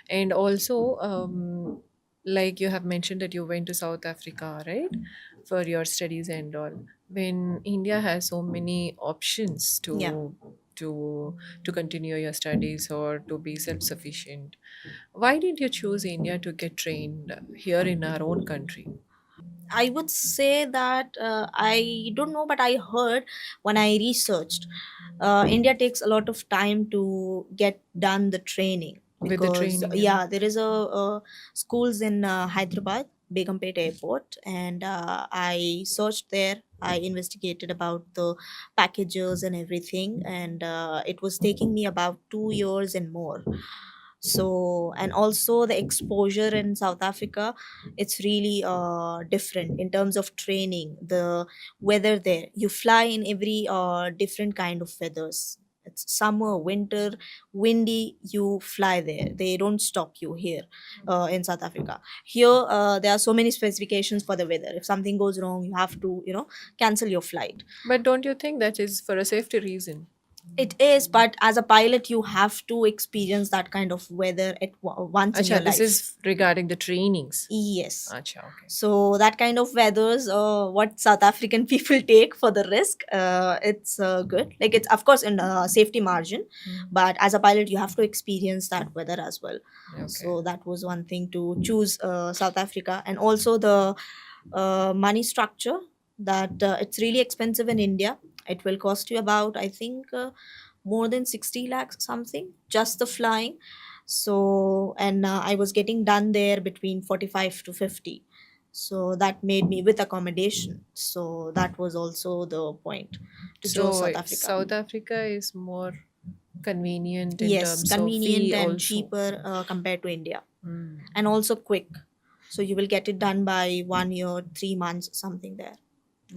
And also, like you have mentioned that you went to South Africa, right, for your studies and all. When India has so many options Yeah. to continue your studies or to be self-sufficient, why did you choose India to get trained here in our own country? I would say that I don't know, but I heard when I researched, India takes a lot of time to get done the training With the because training and yeah, there is a schools in Hyderabad, Begumpet Airport, and I searched there. I investigated about the packages and everything, and it was taking me about 2 years and more. So, and also the exposure in South Africa, it's really different in terms of training. The weather there, you fly in every different kind of weathers. It's summer, winter, windy, you fly there. They don't stop you here in South Africa. Here there are so many specifications for the weather. If something goes wrong, you have to, cancel your flight. but don't you think that is for a safety reason? It is, but as a pilot, you have to experience that kind of weather once in your Acha, this life. is regarding the trainings. Yes. Acha, okay. So that kind of weathers, what South African people take for the risk, it's good. Like it's of course in safety margin, Mm. but as a pilot, you have to experience that weather as well. Okay. So that was one thing to choose South Africa, and also the money structure. That it's really expensive in India. It will cost you about, I think, more than 60 lakhs something just the flying. So, and I was getting done there between 45 to 50. So that made me with accommodation. So that was also the point to choose So South Africa. South Africa is more convenient in Yes, terms of convenient fee and also. cheaper compared to India, Mm. and also quick. So you will get it done by 1 year, 3 months, something there.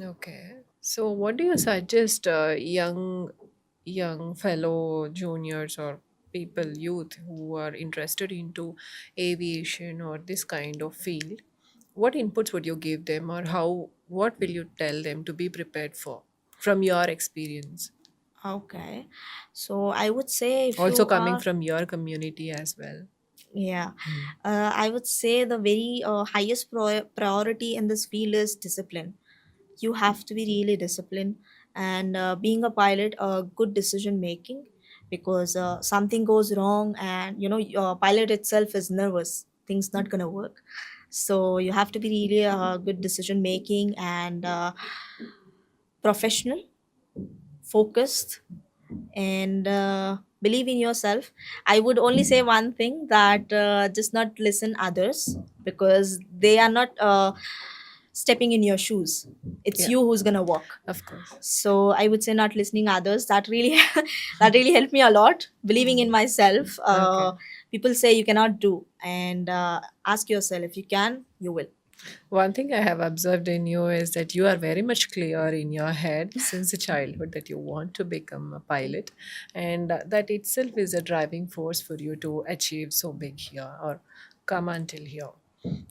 Okay. So what do you suggest young fellow juniors or people, youth who are interested into aviation or this kind of field? What inputs would you give them, or what will you tell them to be prepared for from your experience? Okay. So I would say if Also you coming are, from your community as well. yeah, Mm. I would say the very highest priority in this field is discipline. You have to be really disciplined, and being a pilot, good decision making, because something goes wrong, and your pilot itself is nervous. Things not gonna work. So you have to be really good decision making and professional, focused, and believe in yourself. I would only say one thing, that just not listen others, because they are not stepping in your shoes. It's Yeah, you who's gonna walk. of course. So I would say not listening others. That really that really helped me a lot. Believing in myself. Okay. People say you cannot do, and ask yourself, if you can, you will. One thing I have observed in you is that you are very much clear in your head since the childhood that you want to become a pilot, and that itself is a driving force for you to achieve so big here or come until here.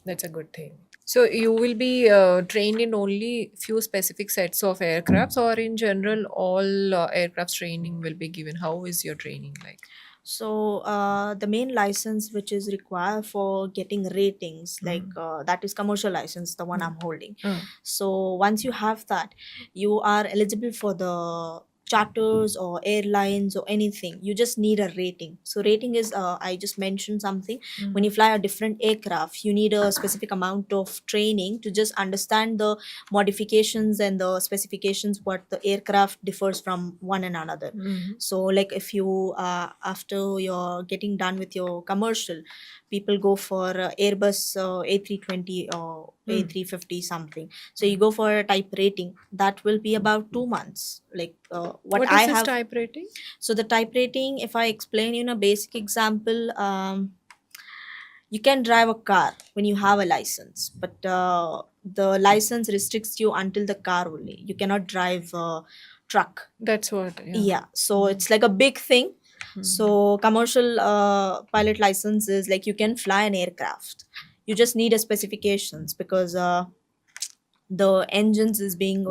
That's a good thing. So you will be trained in only few specific sets of aircrafts, or in general, all aircrafts training will be given. How is your training like? So the main license which is required for getting ratings, like Mm. that is commercial license, the one I'm holding. Mm. So once you have that, you are eligible for the charters or airlines or anything. You just need a rating. So rating is, I just mentioned something. When you Mm. fly a different aircraft, you need a specific amount of training to just understand the modifications and the specifications, what the aircraft differs from one and another. Mm. So like if you after you're getting done with your commercial, people go for Airbus A320 or Mm. A350 something. So you go for a type rating, that will be about 2 months, like what What I is this have. type rating? So the type rating, if I explain in a basic example, you can drive a car when you have a license, but the license restricts you until the car only. You cannot drive a truck. That's what, yeah. Yeah, so it's like a big thing. So commercial pilot license is like you can fly an aircraft. You just need a specifications, because the engines is being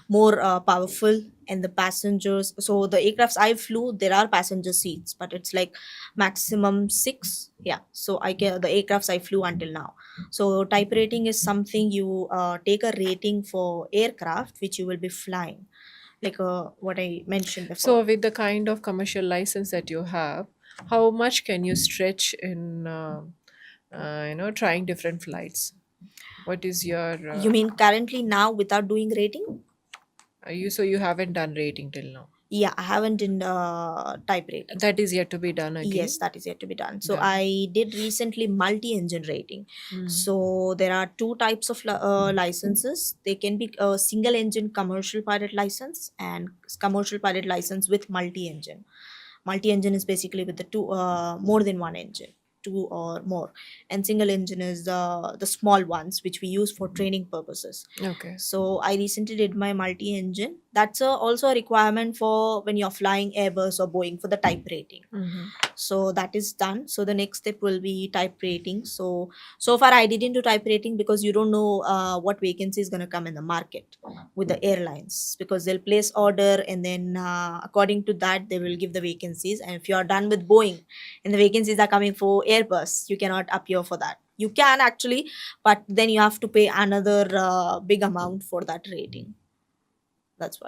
more powerful, and the passengers, so the aircrafts I flew, there are passenger seats, but it's like maximum 6. Yeah, so I can, the aircrafts I flew until now. So type rating is something you take a rating for aircraft which you will be flying, like what I mentioned before. So, with the kind of commercial license that you have, how much can you stretch in, trying different flights? What is your You mean currently now without doing rating? so you haven't done rating till now? Yeah, I haven't in type rating. That is yet to be done Yes, again. that is yet to be done. So Done. I did recently multi-engine rating. Mm. So there are two types of licenses. They can be a single engine commercial pilot license and commercial pilot license with multi-engine. Multi-engine is basically with the two more than one engine, two or more, and single engine is the small ones which we use for training purposes. Okay. So I recently did my multi-engine. That's also a requirement for when you're flying Airbus or Boeing for the type rating. Mm-hmm. So that is done. So the next step will be type rating. So far I didn't do type rating because you don't know what vacancy is going to come in the market with the airlines, because they'll place order and then according to that they will give the vacancies, and if you are done with Boeing and the vacancies are coming for Airbus, you cannot appear for that. You can actually, but then you have to pay another big amount for that rating. That's why.